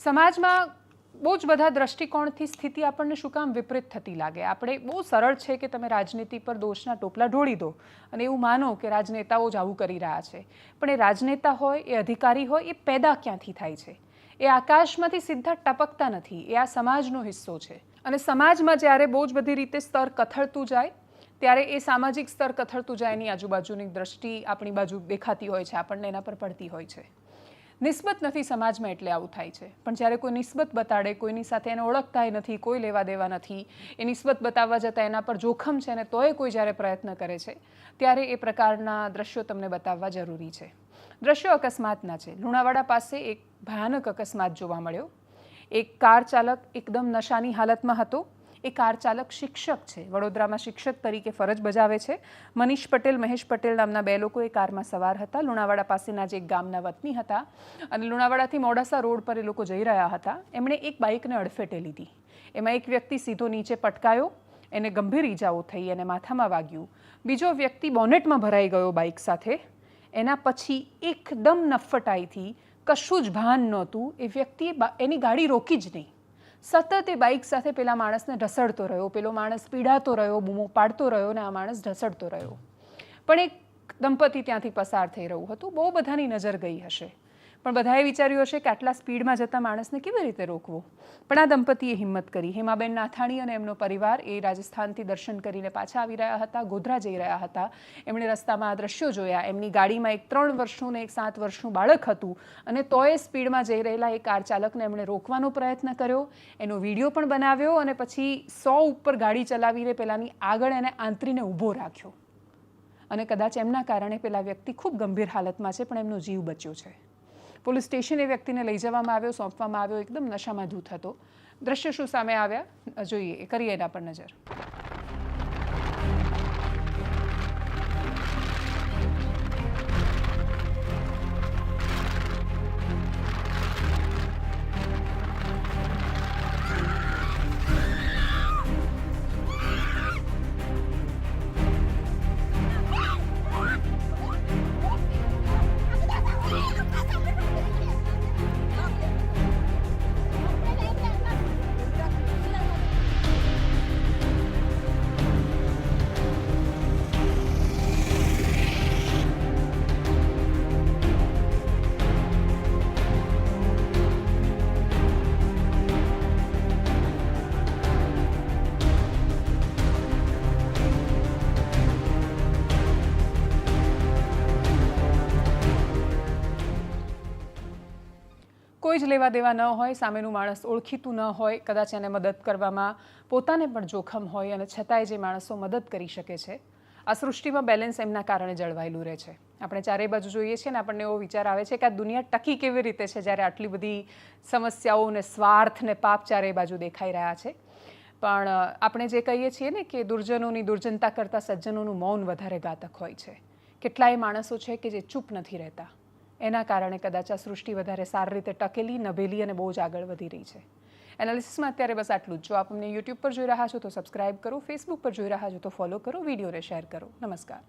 સમાજમાં બહુ જ બધા દ્રષ્ટિકોણથી સ્થિતિ આપણને શું કામ વિપરીત થતી લાગે? આપણે બહુ સરળ છે કે તમે રાજનીતિ પર દોષના ટોપલા ઢોળી દો અને એવું માનો કે રાજનેતાઓ જ આવું કરી રહ્યા છે. પણ એ રાજનેતા હોય, એ અધિકારી હોય, એ પેદા ક્યાંથી થાય છે? એ આકાશમાંથી સીધા ટપકતા નથી. એ આ સમાજનો હિસ્સો છે. અને સમાજમાં જ્યારે બહુ જ બધી રીતે સ્તર કથળતું જાય ત્યારે એ સામાજિક સ્તર કથળતું જાય એની આજુબાજુની દ્રષ્ટિ આપણી બાજુ દેખાતી હોય છે, આપણને એના પર પડતી હોય છે. નિસ્બત નથી સમાજમાં એટલે આવું થાય છે. પણ જ્યારે કોઈ નિસ્બત બતાડે, કોઈની સાથે એને ઓળખતાય નથી, કોઈ લેવા દેવા નથી, એ નિસ્બત બતાવવા જતાં એના પર જોખમ છે ને તોય કોઈ જ્યારે પ્રયત્ન કરે છે ત્યારે એ પ્રકારના દ્રશ્યો તમને બતાવવા જરૂરી છે. દ્રશ્યો અકસ્માતના છે. લુણાવાડા પાસે એક ભયાનક અકસ્માત જોવા મળ્યો. એક કાર ચાલક એકદમ નશાની હાલતમાં હતો. એ કાર ચાલક શિક્ષક છે, વડોદરામાં શિક્ષક તરીકે ફરજ બજાવે છે. મનીષ પટેલ, મહેશ પટેલ નામના બે લોકો એ કારમાં સવાર હતા. લુણાવાડા પાસેના જે એક ગામના વતની હતા અને લુણાવાડાથી મોડાસા રોડ પર એ લોકો જઈ રહ્યા હતા. એમણે એક બાઇકને અડફેટે લીધી. એમાં એક વ્યક્તિ સીધો નીચે પટકાયો, એને ગંભીર ઈજાઓ થઈ, એને માથામાં વાગ્યું. બીજો વ્યક્તિ બોનેટમાં ભરાઈ ગયો બાઇક સાથે. એના પછી એકદમ નફ્ફટાઈથી, કશું જ ભાન નહોતું, એ વ્યક્તિએ એની ગાડી રોકી જ નહીં. સતત એ બાઇક સાથે પેલા માણસને ઢસડતો રહ્યો. પેલો માણસ પીડાતો રહ્યો, બૂમો પાડતો રહ્યો અને આ માણસ ઢસડતો રહ્યો. પણ એક દંપતી ત્યાંથી પસાર થઈ રહ્યું હતું. બહુ બધાની નજર ગઈ હશે, પણ બધાએ વિચાર્યું હશે કે આટલા સ્પીડમાં જતા માણસને કેવી રીતે રોકવો. પણ આ દંપતીએ હિંમત કરી. હેમાબેન નાથાણી અને એમનો પરિવાર એ રાજસ્થાનથી દર્શન કરીને પાછા આવી રહ્યા હતા, ગોધરા જઈ રહ્યા હતા. એમણે રસ્તામાં આ દ્રશ્યો જોયા. એમની ગાડીમાં એક 3 વર્ષનું ને એક 7 વર્ષનું બાળક હતું અને તોય સ્પીડમાં જઈ રહેલા એ કાર ચાલકને એમણે રોકવાનો પ્રયત્ન કર્યો. એનો વિડીયો પણ બનાવ્યો અને પછી 100 ઉપર ગાડી ચલાવીને પેલાની આગળ એને આંતરીને ઊભો રાખ્યો. અને કદાચ એમના કારણે પેલા વ્યક્તિ ખૂબ ગંભીર હાલતમાં છે, પણ એમનો જીવ બચ્યો છે. પોલીસ સ્ટેશન એ વ્યક્તિને લઈ જવામાં આવ્યો, સોંપવામાં આવ્યો. એકદમ નશામાં ધૂત હતો. દ્રશ્ય શું સામે આવ્યા જોઈએ, કરીએ એના પર નજર. કોઈ જ લેવા દેવા ન હોય, સામેનું માણસ ઓળખીતું ન હોય, કદાચ એને મદદ કરવામાં પોતાને પણ જોખમ હોય અને છતાંય જે માણસો મદદ કરી શકે છે, આ સૃષ્ટિમાં બેલેન્સ એમના કારણે જળવાયેલું રહે છે. આપણે ચારે બાજુ જોઈએ છીએ ને આપણને એવો વિચાર આવે છે કે આ દુનિયા ટકી કેવી રીતે છે જ્યારે આટલી બધી સમસ્યાઓ ને સ્વાર્થ ને પાપ ચારે બાજુ દેખાઈ રહ્યા છે. પણ આપણે જે કહીએ છીએ ને કે દુર્જનોની દુર્જનતા કરતાં સજ્જનોનું મૌન વધારે ઘાતક હોય છે. કેટલાય માણસો છે કે જે ચૂપ નથી રહેતા. એના કારણે કદાચ આ સૃષ્ટિ વધારે સારી રીતે ટકેલી, નભેલી અને બહુ જ આગળ વધી રહી છે. એનાલિસિસમાં અત્યારે બસ આટલું જ. જો આપ અમને યુટ્યુબ પર જોઈ રહ્યા છો તો સબસ્ક્રાઇબ કરો, ફેસબુક પર જોઈ રહ્યા છો તો ફોલો કરો, વિડીયોને શેર કરો. નમસ્કાર.